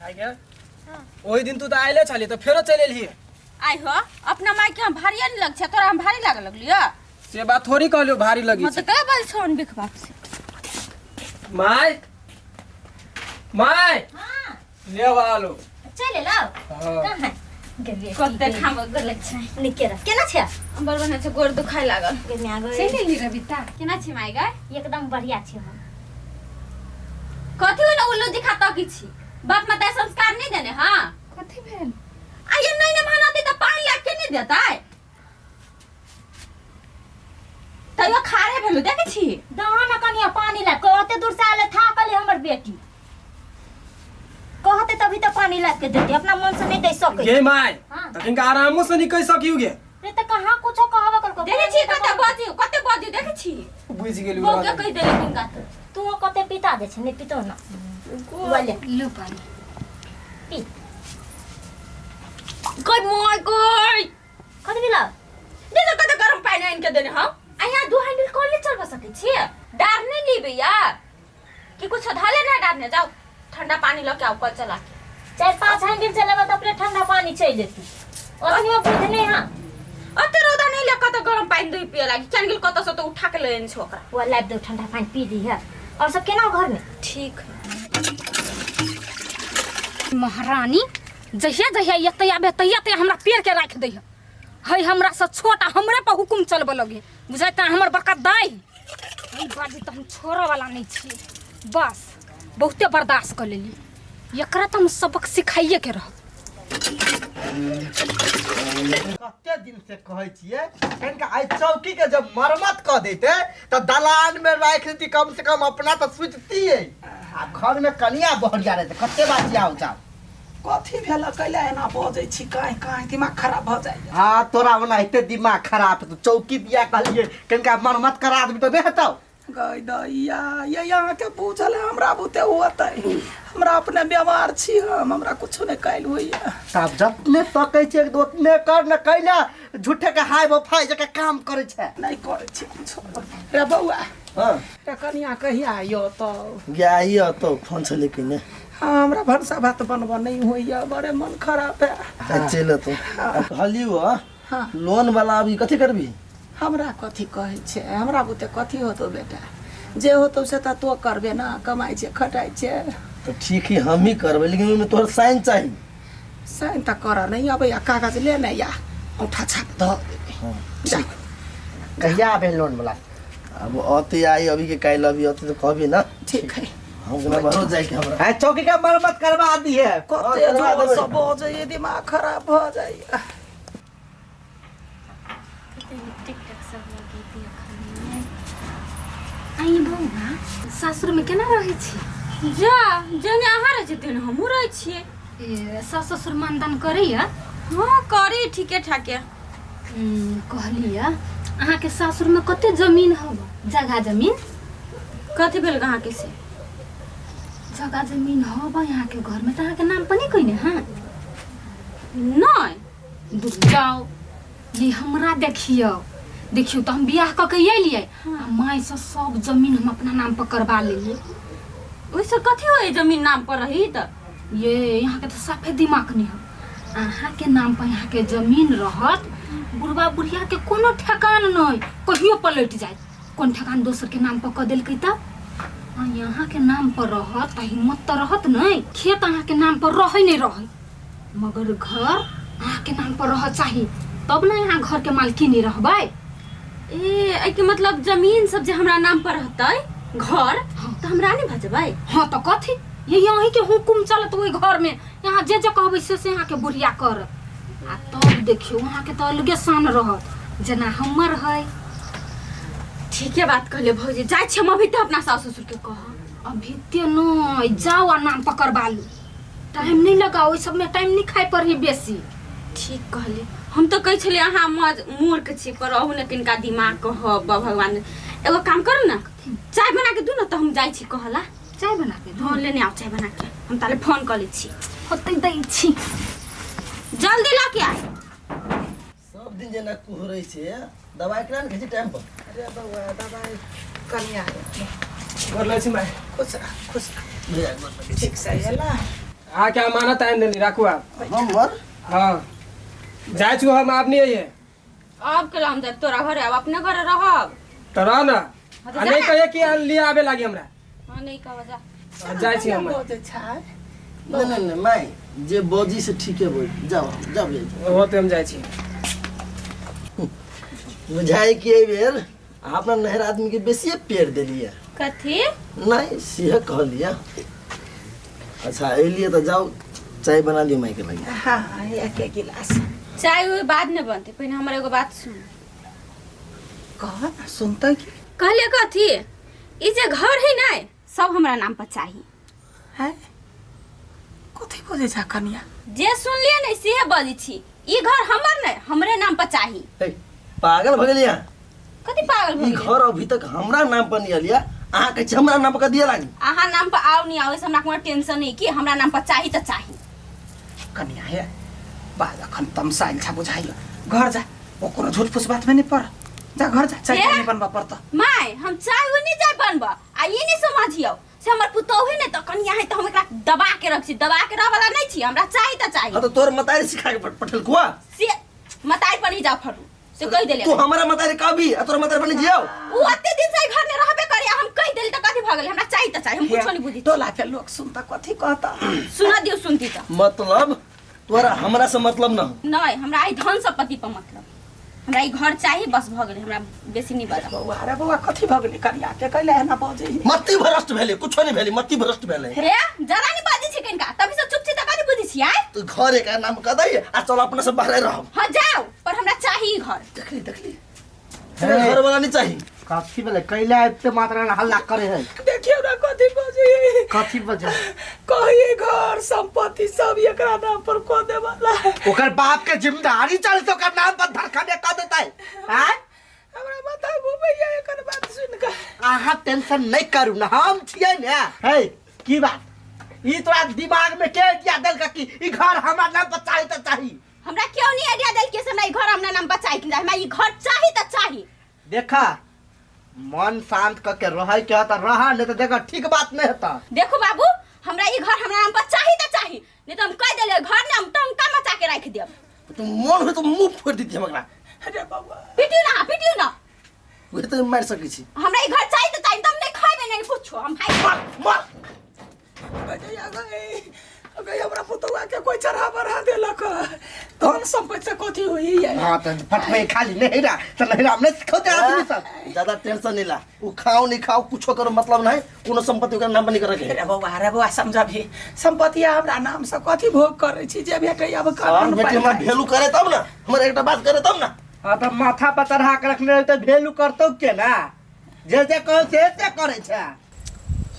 आइ गे ओही दिन तू तो आइले छली तो फेरो चल एलिए आई हो अपना माई के हम भारी नहीं लग छ तोरा हम भारी लाग लगलियो से बात थोड़ी कहलियो भारी लगी मत का बोल छोन बिख बाप से माय माय हां ले वालो चले लाओ हां कहां गलिए कते खाम गलत छ निकेरा केना छ बरबना छ गोर दुखाइ लागल केने आगो चले ली रबिता केना छ माई गे एकदम बढ़िया छ हम कथि होला उल्लू दिखाता की छी बाप माता संस्कार नहीं देने हां कथि भेल आ ये नहीं न मानती तो पानी ला के नहीं देता है तयो खारे भेलु देखे छी दाना कनिया पानी ला कहते दूर से आले था कले हमर बेटी कहते तभी तो पानी ला के देती अपना मन से नहीं दे सके गे माय हां त इनका आरामो से निकल सकियो गे रे त कहां कुछो कहबा कर को देखे छी कते बाजी देखे छी बुझ गेली वो के कहि देले किनका त तू कते पिता दे छ ने पितो न वाले लो पानी पी कोई मोय कोई कते बिला दे तो कते गरम पानी इनके देने हम आ यहाँ दो हैंडल कॉल चलबा सके छी डार नहीं लीबे यार कि कुछ धाले ना डारने जाओ ठंडा पानी लो के आओ कल चला के 4-5 हैंडल चलेबा त अपने ठंडा पानी चाहिए देती और नहीं बुझ नहीं हां अते रोदा नहीं ले कते गरम पानी दुई पिए लागी चनगिल कते से तो उठा के लेन छोकरा वो लाइव दो ठंडा पानी पी दी है और सब केना घर में ठीक महारानी जहिया जहिया यते आबे तहिया हमरा पेड़ के राख दै है हमरा से छोटा हमरे पर हुकुम चलबे लगे बुझाय त हमर बड़का दाई ई बाजी त हम छोरा वाला नहीं छी बस बहुते बर्दाश्त कर लेली एकरा त हम सबक सिखाइए के रह कते दिन से कहै छियै कनिका आइ चौकी के जब मरम्मत क देते त दलान में राख देती कम से कम अपना त सुततियै आ घर में कनिया बहरिया रहते कते बात आउ जा कथी भेल कैला एना बजै छी काहे काहे दिमाग खराब भ जाय हां तोरा ओना एते दिमाग खराब तो चौकी दिया कहलिए कनिका मरम्मत करा देबी त बेहतौ गई दैया ये यहाँ के पूछल है हमरा बुते होतै हमरा अपने बीमार छी हमरा कुछो नहीं कैल होइया तब जतने सकै छै ओतने कर न कैला झूठे के हाय वफाई जके काम करे छै नहीं करे छी कुछो रे बौआ हां रे कनिया कहिया आयो तो गया तो फोन से लेके ने हमरा भरसा भात बनबा नहीं होइया बड़े मन खराब है चल तो कहलियो हां लोन वाला अभी कथि करबी हमरा कथी कहै छै हमरा बुते कथी होतो बेटा जे होतो से त तो करबे ना कमाई छै खटाई छै तो ठीक है हम ही करबे लेकिन में तोहर साइन चाहिए साइन त कर नहीं अब या कागज ले ना या औठा छाप द हां जा कहिया आबे लोन वाला अब अते आई अभी के काइल अभी अते तो कहबी ना ठीक है हम ना भरो जाए के हमरा है चौकी का मरम्मत करवा दी है कते जोर से बजे दिमाग खराब भ जाइया आई बौआ सासुर में केना रहै छी जा जने आहार रहे तेने हमहु रहे छिए ए सास ससुर मानदान करैया हां करी ठीके ठाके कहलिया अहाँ के सासुर में कते जमीन हव जगह जमीन कथि भेल कहां के से जगह जमीन हव यहाँ के घर में त अहाँ के नाम पर नहीं कइने हां नहीं दूर जाओ ये हमरा देखियो तो हम बियाह क के एलिए माई से सब जमीन हम अपना नाम पर करवा लेलिए ओइसे कथि होय जमीन नाम पर रही त ये यहाँ के तो साफे दिमाग नहीं हो अहाँ के नाम पर यहाँ के जमीन रहत बुढ़वा बुढ़िया के कोनो ठेकान नहीं कहियो पलट जाए कौन ठेकान दोसर के नाम पर क देलकै त यहाँ के नाम पर रहत त हिम्मत त रहत नहीं खेत अहाँ के नाम पर रहे नहीं रहे मगर घर अहाँ के नाम पर रह चाहिए तब ना यहाँ घर के मालकिनी रहबै ए के मतलब जमीन सब जे हमरा नाम पर रहतै घर त हमरा नहीं भजबै हां त कथि ये यही के हुकुम चलत ओइ घर में यहाँ जे कहबै से यहाँ के बुढ़िया कर आ तब देखियो वहाँ के तो अलगे शान रहत जना हमर है ठीके बात कहले भौजी जाय छी हम अभी त अपना सास ससुर के कह अभी ते न जाओ आ नाम पकड़ बालू टाइम नहीं लगाओ सब में टाइम नहीं खाए पर ही बेसी ठीक कहले हम तो कह छले अहाँ मूर्ख छी पर अहु ने किनका दिमाग कह भगवान एगो काम करू ना चाय बना के दू ना तो हम जाय छी कहला चाय बना के हां लेने आओ चाय बना के हम ताले फोन कर ले छी होतै दै छी जल्दी ला के आए सब दिन जना कुहरै छै दवाई करा ने टाइम पर अरे बउआ दवाई कनिया कर ले छी मैं खुश रह ठीक ठीक से एला आ क्या माना टाइम देनी राखू आप हमर हाँ जाए छु हम आप नहीं आइए अब के हम जब तोरा घरे अब अपने घरे रहब तो रह ना हाँ, तो आ नहीं जा। कहे कि लिए आवे लागी हमरा हां नहीं कहब जा जाए छी हम बोझे छाय नहीं माई जे बोजी से ठीक है बोल जाओ जाओ वो तो हम जाए छी बुझाई कि एहि बेर अपना नहर आदमी के बेसिए पेड़ देलिए कथी नहीं सीहे कह लिया अच्छा एलिए तो जाओ चाय बना लियो माई के लगे हाँ एक एक गिलास चाय वो बाद में बनते पहले हमर एगो बात सुन कह ना सुनते कि कहले कथी ई जे घर है ना सब हमरा नाम पर चाहिए है कथी बोझे छा कनिया जे सुन लिया नहीं से बजी छी ई घर हमर नहीं हमरे नाम पर चाहिए ए, पागल भ गेलिया कथी पागल ई भ गेल घर अभी तक हमरा नाम पर नहीं लिया अहाँ के हमरा नाम पर दिया लागी आहा नाम पर आओ नहीं आओ हमरा कोनो टेंशन नहीं कि हमरा नाम पर चाहिए तो चाहिए कनिया है बाद अखन तमसाइल छा बुझाइयो घर जा ओकरो झूठ फूस बात में नहीं पड़ जा घर जा चाय हे? नहीं बनबा पड़ता माय हम चाय वो नहीं जाय बनबा आ ये नहीं समझियो से हमर पुतौहे ने तो कनिया है तो हम एकरा दबा के रख छी दबा के रह वाला नहीं छी हमरा चाहिए तो चाहिए हाँ तो तोर मतारी सिखा के पठल कुआ से मताई पर नहीं जा फरू से कह देले तू हमारा मतारी का भी तोर मतारी बनी जियो उ अत्ते दिन से घर में रहबे करे हम कह देली तो कथी भ गेल हमरा चाहिए तो चाहिए हम कुछो नहीं बुझी टोला के लोग सुनता कथी कहता सुना दियो सुनती तो मतलब तोरा हमरा से मतलब ना हो नहीं हमरा आई धन संपत्ति पर मतलब हमरा ई घर चाहिए बस भ गेल हमरा बेसी नहीं बजा बउआ रे बउआ कथी भगली कनिया के कहले है ना बोझे मत्ती भ्रष्ट भेले कुछो नहीं भेले मत्ती भ्रष्ट भेले हे जरा नहीं बाजी छी कनका तभी से चुप छी त कथी बुझी छी आय तू घर एक नाम कर दई आ चल अपने से बाहर रह हां जाओ पर हमरा चाहिए घर देखली घर वाला नहीं चाहिए कथी बोले कैला इतने मात्रा में हल्ला करे है देखियो ना कथी बोझे कथी बजा कहिए घर संपत्ति सब एकरा नाम पर को दे वाला है ओकर बाप के जिम्मेदारी चल तो ओकर नाम पर धरखने कर देता है हैं हमरा माथा घूमैया एकर बात सुन के आहा टेंशन नहीं करू ना हम छिए ने है की बात ई तोरा दिमाग में के दिया देल का कि ई घर हमरा नाम पर चाहिए तो चाहिए हमरा क्यों नहीं आइडिया देल के से हमरा ई घर हमरा नाम पर चाहिए कि हमरा ई घर चाहिए तो चाहिए देखा मन शांत करके रह के त रहा नहीं तो देखा ठीक बात नहीं होता देखो बाबू हमरा ई घर हमरा नाम पर चाहिए तो चाहिए नहीं तो हम कह देले घर नाम टंका मचा के रख देब तू मन हो तो मुंह फोड़ दी हमरा अरे बाबा पिटियो ना वे तो मार सकै छी हमरा ई घर चाहिए तो चाहिए तुम नहीं खाइबे नहीं कुछो हम खाइ मार बजे आ गए अगर हमरा पुतवा के कोई चढ़ा बढ़ा देलक धन संपत्ति से कथी होई है हां तो फटवे खाली नहीं रहा तो नहीं रहा हमने सिखाते आदमी सब ज्यादा टेंशन नहीं ला उ खाओ नहीं खाओ कुछो करो मतलब नहीं कोनो संपत्ति ओकर नाम पर नहीं करे अरे बउआ समझ भी संपत्ति हमरा नाम से कथी भोग करे छी जे बेटे अब कानून बेटी हमरा वैल्यू करे तब ना हमरा एकटा बात करे तब ना हां तो माथा पर चढ़ा के रखने रहे तो वैल्यू करतो के ना जे कहो से करे छै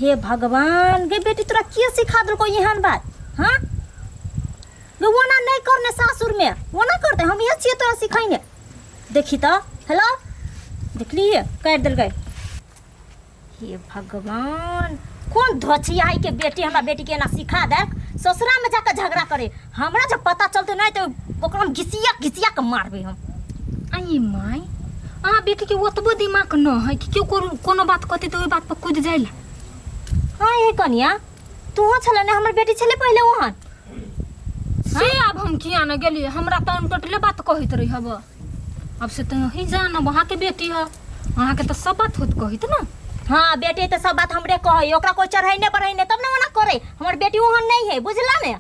हे भगवान गे बेटी तोरा के सिखा देलको एहन बात हाँ गे वो ना नहीं करने सासुर में वो ना करते हम ये छिए तोरा सिखाइने देखी तो हेलो देख लिए काट देल गए हे भगवान कौन धोचियाई के बेटी हमरा बेटी के ना सिखा दे ससुरा में जाकर झगड़ा करे हमरा जब पता चलते नहीं तो ओकरा हम घिसिया के मारबे हम आई माई अहाँ बेटी के ओतबो दिमाग न है कि क्यों कोनो बात कहते तो ओई बात पर कूद जाइला हाँ ये कनिया तू छले ना हमर बेटी छले पहले वहां से अब हम किया न गेली हमरा तो टोटले बात कहत रही हब अब से तो ही जान वहाँ के बेटी है वहाँ के तो सब बात होत कहित ना हाँ बेटी तो सब बात हमरे कहे ओकरा कोई चढ़ैने बढ़ैने तब ना मना करे हमर बेटी वहां नहीं है बुझला ने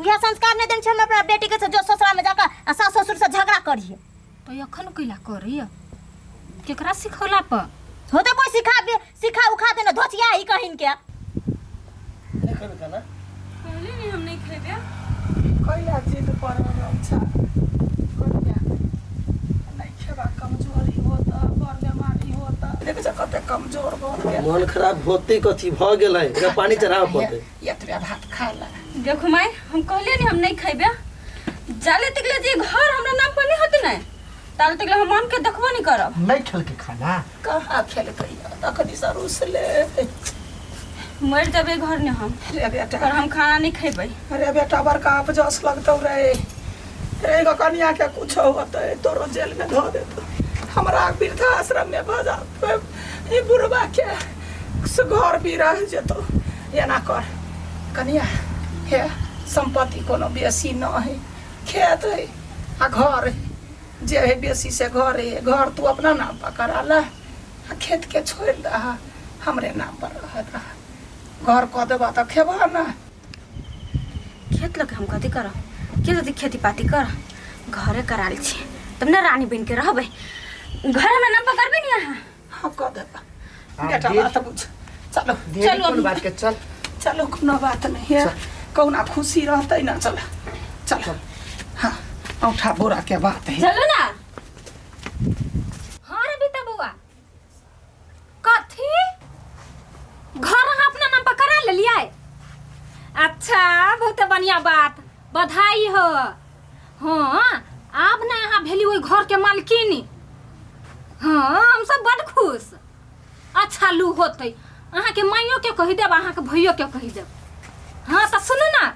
यह संस्कार नहीं देन छै हम अपना बेटी के से जो ससुरा में जाकर सास ससुर से झगड़ा करिए तो अखन कैला करी केकरा सिखौला पर हो तो कोई सिखा उखा देना धोचिया ही कहिन के नहीं खाना कहले नहीं हम नहीं खेबे कैला जिद पर अच्छा कनिया नहीं खेबा कमजोरी होता बर बीमारी होता देख जा कते कमजोर भ गेल मन खराब होते कथी भ गेलै एकरा पानी चढ़ाव पड़ते एतबे भात खा ला देखो माय हम कहले नहीं हम नहीं खेबे जाले तकले जे घर हमरा नाम पर नहीं होते ना ताले तकले हम मन के देखबो नहीं करब नहीं खेल के खाना कहाँ खेल कैया तखनी सरूस ले मर जबे घर ने हम रे बेटा और हम खाना नहीं खेबै अरे बेटा बड़का अपजस लगतौ रे रे गो कनिया के कुछ होतै तोरो जेल में धो देतो हमरा वृद्धा आश्रम में भजा ई बुढ़वा के घर भी रह जेतो एना कर कनिया हे संपत्ति कोनो बेसी न है, खेत है आ घर है। जे है बेसी से घर है, घर तू अपना नाम पर करा ला, आ खेत के छोड़ दहा, हमरे नाम पर रह। घर कह देबा तो खेबा ना। खेत लगे हम कथी करब, के जदि खेती पाती कर घरे कराल छी तब ना रानी बन के रहबै। घर हमरा नाम पर करबे नहीं यहाँ। हाँ कह देबा बेटा, बात बुझ। चलो चलो अपन बात के चल। चलो, कोनो बात नहीं है, कौना खुशी रहते ना। चल चलो, हाँ औठा बोरा के बात है। चलो ना। हाँ रे बेटा बउआ, कथी घर अहाँ अपना नाम पर करा ले लिया? अच्छा, बहुत बढ़िया बात, बधाई हो। हाँ अब ना यहाँ भेली वही घर के मालकिनी। हाँ हम सब बड़ खुश। अच्छा लू होते, अहाँ के माइयो के कही देब, अहाँ के भैयो के कही देब। हाँ तो सुनू ना,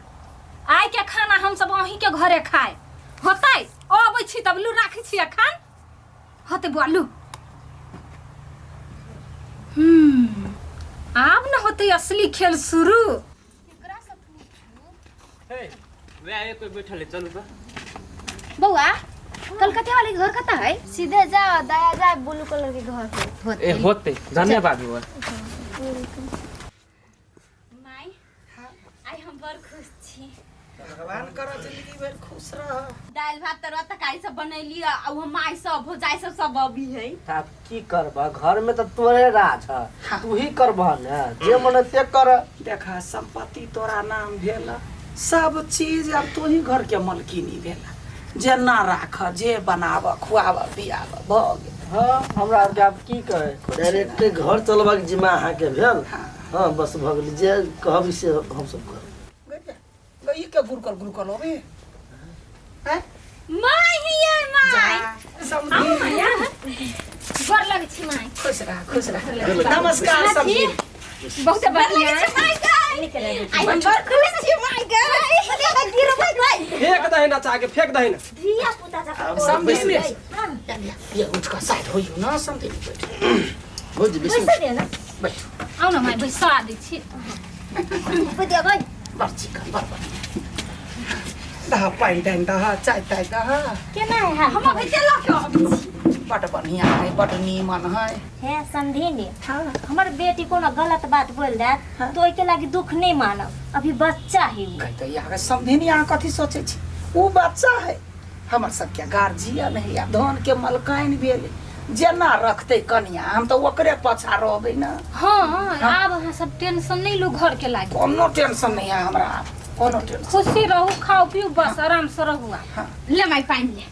आइ के खाना हम सब अहीं के घरे खाए होतै। अबै छी तब लू राखै छी एखन होतै बोलू। आब न होतै असली खेल शुरू। वे आए कोई बैठल है, चलू बा। बउआ कलकत्ता वाले घर कता है? सीधे जाओ, दाया जाए, ब्लू कलर के घर पे ए होते धन्यवाद हुआ। माई आई हम बड़ खुश छी। भगवान करो जिंदगी भर खुश रह। दाल भात तरुआ तरकारी सब बनैली आ वो माई सब भौजाई सब अभी है। अब की करबा, घर में तो तोरे राज है, तू ही करबा ना, जे मन से कर। देखा संपत्ति तोरा नाम भेला, सब चीज अब तू ही घर के मलकिनी भेला। जे ना राख, जे बनाव, खुआव, पियाव, भ गेल। हाँ हमरा आर के अब की कहे, डायरेक्ट घर चलबा के जिम्मा अहाँ के भेल। हाँ बस भ गेल, जे कहब से हम सब करब। गई के गुरकल होबे हैं? माई हिये माई। समझी माया गोर लगे छी माई। खुश रह। नमस्कार समझी। बहुत बढ़िया माई गई। आई हम बड़ खुश छी माई गई। गिरो माई। फेंक दही ना, चाहे फेंक दही ना। धिया पुता जा समझी ने ये उठ का साइड होइयो ना, समझी बैठ। हो जी बिस्मिल्लाह। पैसा दे ना, बैठ। आउ न माई बैसा दै छी। पैसा गई बर्ची का बरबर दहा पाइन दाइन दहा चाय ताय दहा। केना है? हम भेजे लख बड़ बढ़िया है, बड़ नीमन है। हे समझिनी, हमर बेटी कोनो गलत बात बोल दे तो ओइ के लागी दुख नहीं मानब, अभी बच्चा है उ। कही तो यहाँ समझी नहीं, यहाँ कथी सोचे छी, वो बच्चा है हमर सबके गार्जियन है, या धन के मलकाइन भेले। जेना रखते कनिया हम तो ओकरे पछा रहबे ना। हाँ आब अहाँ सब टेंशन नहीं लो घर के लागी। कोनो टेंशन नहीं है हमरा, कोनो टेंशन। खुशी रहू, खाओ पियो, बस आराम से रहू। ले माई पानी ले।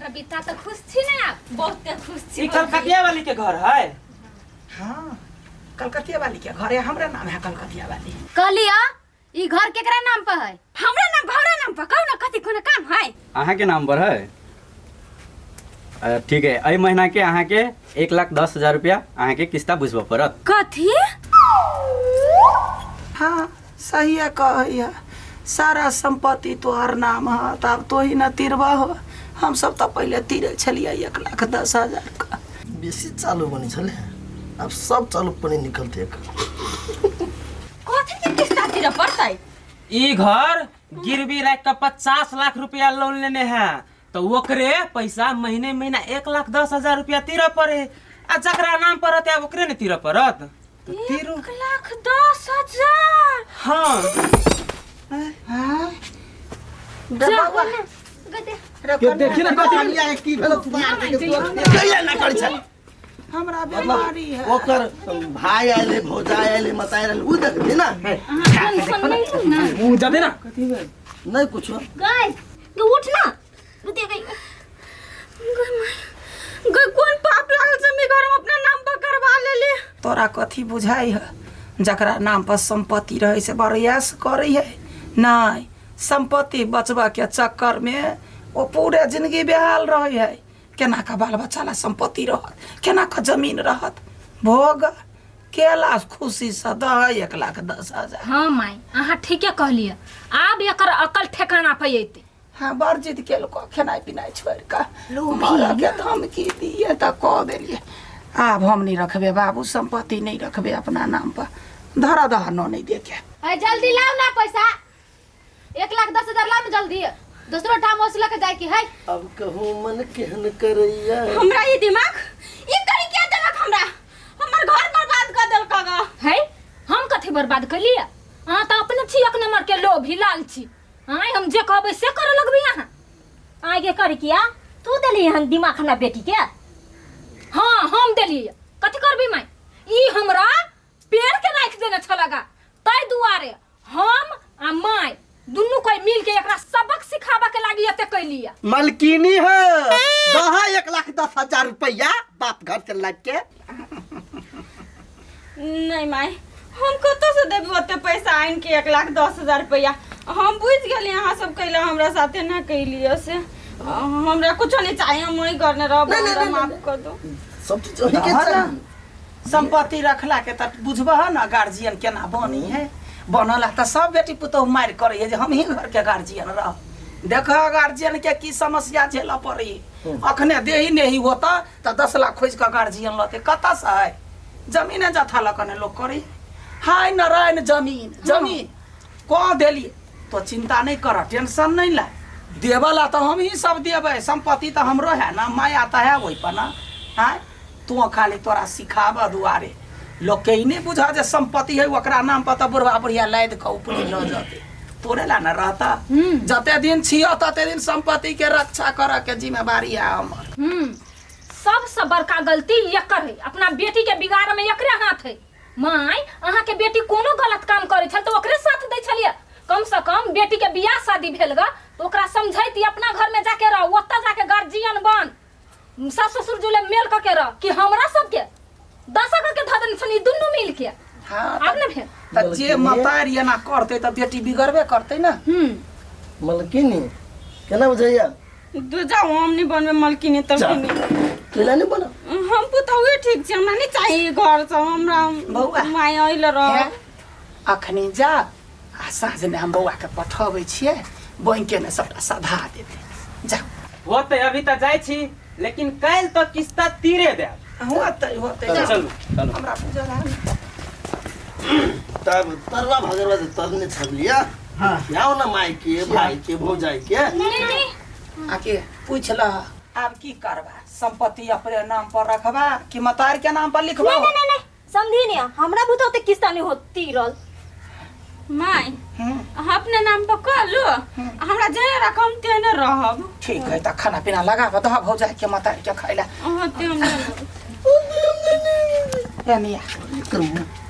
रबिता तो खुश थी ना, बहुत खुश थी। ई कलकतिया वाली के घर है। हाँ कलकतिया वाली के घर है, हमरा नाम है कलकतिया वाली। कहलिया ई घर केकरा नाम पर है? हमरा नाम घरे नाम पर कहू ना, कथी कोनो काम है? अहाँ के नाम पर है। ठीक है, एहि महीना के अहाँ के 1,10,000 रुपया अहाँ के किस्ता बुझबऽ पड़त। कथी? हाँ सही है, कहिया सारा संपत्ति तोहर नाम है, तब तो ही न तिरवा हो। हम सब तो पहले तिरे छलिए 1,10,000 का। बेसी चालू बनी छले, अब सब चालू पनि निकलते एक। कथी के किस्ता तिरे पड़तै? ई घर गिरवी रख के 50 लाख रुपया लोन लेने हैं, तो ओकरे पैसा महीने महीना 1,10,000 रुपया तीर पड़े। आ जकरा नाम पर रहते ओकरे ने तीर पड़त। तो तीरू 1,10,000। हाँ हाँ के देखि न कथि आए की भेल मार के कहिया ना कर छ। हमरा बीमारी है। ओकर भाई आइले, भौजाई आइले, मताई आइले, उ देखबे ना। टेंशन नहीं लो ना। मुंह जाते ना। नहीं कुछ गई तू उठ ना, रुते गई। गई कौन पाप लागल से मेरे घर में अपना नाम पर करवा लेले? तोरा कथी बुझाई है, जकरा नाम पर संपत्ति रहे से बरियास करे है। नहीं, संपत्ति बचबा के चक्कर में वो पूरे जिंदगी बेहाल रहे है। केना का बाल बच्चा ला संपत्ति रहत, केना का जमीन रहत, भोग केला खुशी से दह 1,10,000। हाँ माई अहाँ ठीके कहलिए, आब एकर अकल ठेकाना पे अइते। हाँ बड़ जिद के लोग खेनाई पिनाई छोड़ का मारा के धमकी दिए तो कह दिलिए अब हम नहीं रखबे बाबू, संपत्ति नहीं रखबे अपना नाम पर। धरा दहा नो नहीं देखे। है जल्दी लाओ ना पैसा 1,10,000 लाओ ना जल्दी दूसरो ठाम वसूल के जाए की है। अब कहूँ मन केहन करैया हमरा ये दिमाग ये करी क्या दिमाग हमरा हमर घर बर्बाद कर देल कागा है हम कथी बर्बाद कर लिया। हाँ तो अपने छी एक नंबर के लोभी लालची। हाँ हम जे कहबै से करे लगबी यहाँ। आगे कर किया तू देली हन दिमाग हमरा बेटी के। हाँ हम देलिए कथी करबी मैं ई हमरा पेड़ के राख देने छलगा तै दुआरे हम आ माय दुनू कोई मिल के एकरा सबक सिखाबा के लागी एते कैलिया। मलकिनी है दहा 1,10,000 रुपया बाप घर से लाग के। नहीं माई हम कतो से देबे ओते पैसा आइन के 1,10,000 रुपया हम बुझ गेली अहाँ सब कैला हमरा साथे ना कैलियो से हमरा कुछ नहीं चाहिए हम वही करने रहब हमरा माफ कर दो। सब चीज वही के है ना? चाहिए। संपत्ति रखला के त बुझबह ना गार्जियन केना बनी है बनल है त सब बेटी पुतोह मार करे है जे हम ही घर के गार्जियन रह। देख गार्जियन के की समस्या झेल पड़ी अखने देही नहीं होता त 10 लाख खोज के गार्जियन लते कता से है जमीने जथा लकने लोग करी हाय नारायण जमीन जमीन कह देली तो चिंता नहीं कर टेंशन नहीं ला देवला तो हम ही सब देवे संपत्ति तो हमरो है ना माया तो है वही पर ना है तू खाली तोरा सिखाब दुआरे लोग के ही नहीं बुझा जे संपत्ति है ओकरा नाम पर तो बुढ़वा बुढ़िया लाद के ऊपरी ल जाते तोरे ला ना रहता जते दिन छियो तते दिन संपत्ति के रक्षा करे के जिम्मेवारी है हमर। सबसे बड़का गलती एकर है अपना बेटी के बिगाड़ में एकरे हाथ है। माय अहाँ के बेटी कोनो गलत काम करे छल तो ओकरे साथ दै छलिए कम से कम बेटी के बियाह शादी भेल ग तो ओकरा समझैती अपना घर में जाके रह ओत्ता जाके गार्जियन बन सास ससुर जुले मेल क के रह कि हमरा सब के 10 के धदन छनी दुनू मिल के। हां आब न भेल त जे मतारी ना करते त बेटी बिगड़बे करते ना। मलकिनी केना बुझैया दू जाओ हम नहीं बनबे मलकिनी तब नहीं केला नहीं बना हम पुतौए ठीक छै हमरा नहीं चाहिए घर से हमरा बौआ माय आइल रह अखनी जा आ साँझ में हम बौआ के पठबै छियै बैंक में सबटा सधा देते जा होते अभी तक जाय छी लेकिन काल तक किस्ता तीरे दे होते चलू चलू हमरा पूजा है तब तरवा भगरवा से तरने छर लिया हां आओ ना माई के भाई के भौजाई के आके पूछ ल अब की करबा संपत्ति अपने नाम पर रखबा कि मतार के नाम पर लिखबा। नहीं समझी नहीं हमरा बुतो ते किस्ता नहीं होती रल माय अपने नाम पर कर लो हमरा जे रकम तेने रहब। ठीक है त खाना पीना लगाबा दह भौजाई के मतार के खैला ओते हम ए मिया